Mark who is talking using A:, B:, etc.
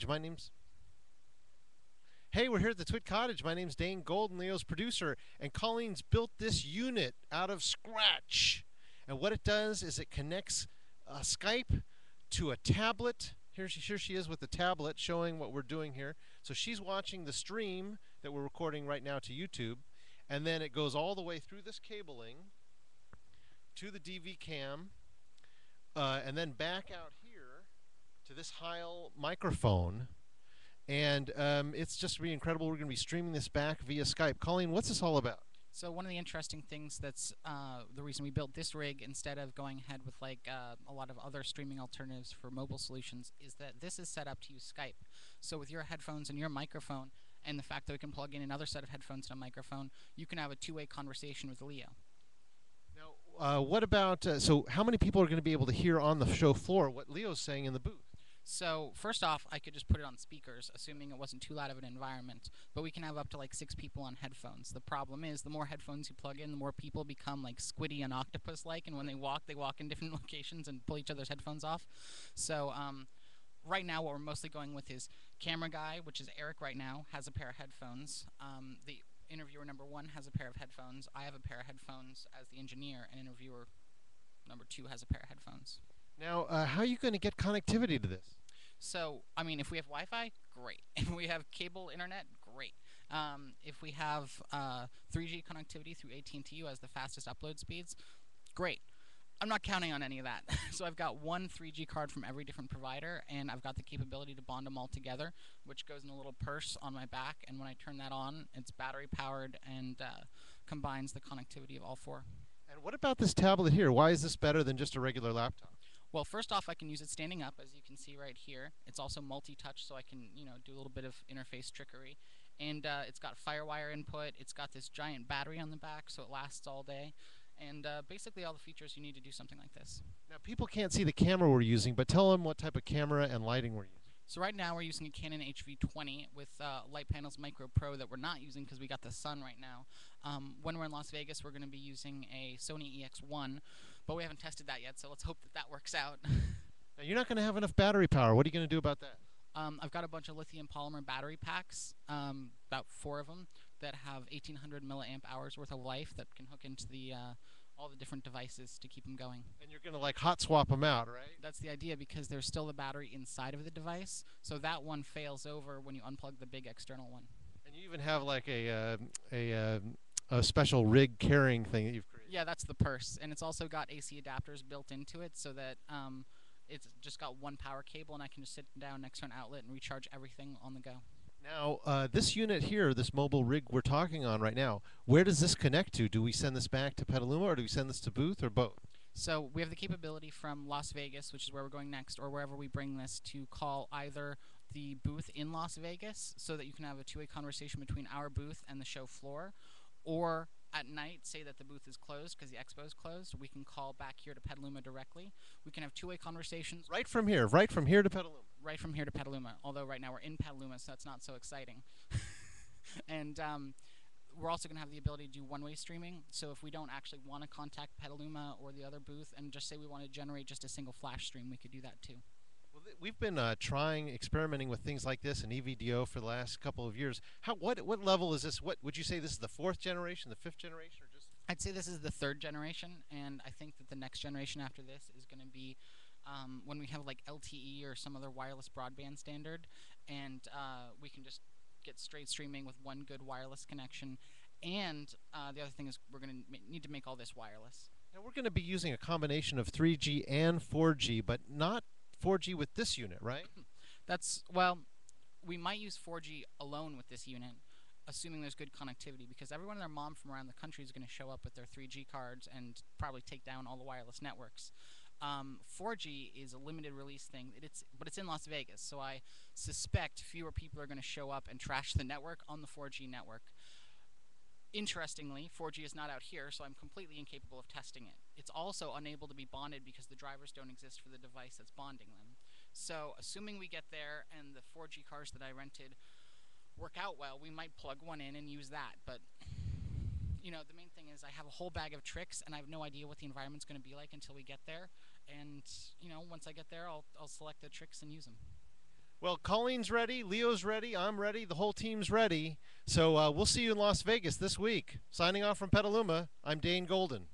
A: Cottage. My name's Hey, we're here at the TWiT Cottage. My name's Dane Golden, Leo's producer, and Colleen's built this unit out of scratch. And what it does is it connects Skype to a tablet. Here she is with the tablet showing what we're doing here. So she's watching the stream that we're recording right now to YouTube, and then it goes all the way through this cabling to the DV cam, and then back out here to this Heil microphone. And it's just really incredible. We're going to be streaming this back via Skype. Colleen, what's this all about?
B: So one of the interesting things that's the reason we built this rig instead of going ahead with like a lot of other streaming alternatives for mobile solutions is that this is set up to use Skype. So with your headphones and your microphone and the fact that we can plug in another set of headphones and a microphone, you can have a two-way conversation with Leo.
A: Now, what about, so how many people are going to be able to hear on the show floor what Leo's saying in the booth?
B: So first off, I could just put it on speakers, assuming it wasn't too loud of an environment. But we can have up to like 6 people on headphones. The problem is, the more headphones you plug in, the more people become like Squiddy and Octopus-like, and when they walk in different locations and pull each other's headphones off. So right now, what we're mostly going with is camera guy, which is Eric right now, has a pair of headphones. The interviewer number 1 has a pair of headphones. I have a pair of headphones as the engineer, and interviewer number 2 has a pair of headphones.
A: Now, how are you going to get connectivity to this?
B: So, I mean, if we have Wi-Fi, great. If we have cable internet, great. If we have 3G connectivity through AT&T, who has the fastest upload speeds, great. I'm not counting on any of that. So I've got one 3G card from every different provider, and I've got the capability to bond them all together, which goes in a little purse on my back, and when I turn that on, it's battery-powered and combines the connectivity of all 4.
A: And what about this tablet here? Why is this better than just a regular laptop?
B: Well, first off, I can use it standing up, as you can see right here. It's also multi-touch, so I can, do a little bit of interface trickery. And it's got FireWire input. It's got this giant battery on the back, so it lasts all day. And basically all the features you need to do something like this.
A: Now, people can't see the camera we're using, but tell them what type of camera and lighting we're using.
B: So right now we're using a Canon HV20 with Light Panels Micro Pro that we're not using because we got the sun right now. When we're in Las Vegas, we're going to be using a Sony EX1, but we haven't tested that yet, so let's hope that that works out.
A: Now, you're not going to have enough battery power. What are you going to do about that?
B: I've got a bunch of lithium polymer battery packs, about 4 of them, that have 1,800 milliamp hours worth of life that can hook into the all the different devices to keep them going.
A: And you're going to like hot swap them out, right?
B: That's the idea, because there's still the battery inside of the device, so that one fails over when you unplug the big external one.
A: And you even have like a special rig carrying thing that you've created.
B: Yeah, that's the purse, and it's also got AC adapters built into it, so that it's just got one power cable, and I can just sit down next to an outlet and recharge everything on the go.
A: Now, this unit here, this mobile rig we're talking on right now, where does this connect to? Do we send this back to Petaluma, or do we send this to Booth, or both?
B: So we have the capability from Las Vegas, which is where we're going next, or wherever we bring this, to call either the booth in Las Vegas, so that you can have a two-way conversation between our booth and the show floor, or at night, say that the booth is closed because the expo is closed, we can call back here to Petaluma directly. We can have two-way conversations.
A: Right from here to Petaluma.
B: Right from here to Petaluma, although right now we're in Petaluma, so that's not so exciting. And we're also going to have the ability to do one-way streaming, so if we don't actually want to contact Petaluma or the other booth and just say we want to generate just a single flash stream, we could do that too.
A: Well, we've been experimenting with things like this in EVDO for the last couple of years. What level is this? What would you say this is the 4th generation, the 5th generation, or just?
B: I'd say this is the 3rd generation, and I think that the next generation after this is going to be when we have like LTE or some other wireless broadband standard, and we can just get straight streaming with one good wireless connection. And the other thing is we're going to need to make all this wireless.
A: Now we're going to be using a combination of 3G and 4G, but not 4G with this unit, right?
B: Well, we might use 4G alone with this unit, assuming there's good connectivity, because everyone and their mom from around the country is going to show up with their 3G cards and probably take down all the wireless networks. 4G is a limited release thing, but it's in Las Vegas, so I suspect fewer people are going to show up and trash the network on the 4G network. Interestingly, 4G is not out here, so I'm completely incapable of testing it. It's also unable to be bonded because the drivers don't exist for the device that's bonding them. So, assuming we get there and the 4G cars that I rented work out well, we might plug one in and use that. But, the main thing is I have a whole bag of tricks, and I have no idea what the environment's going to be like until we get there. And, once I get there, I'll select the tricks and use them.
A: Well, Colleen's ready, Leo's ready, I'm ready, the whole team's ready. So we'll see you in Las Vegas this week. Signing off from Petaluma, I'm Dane Golden.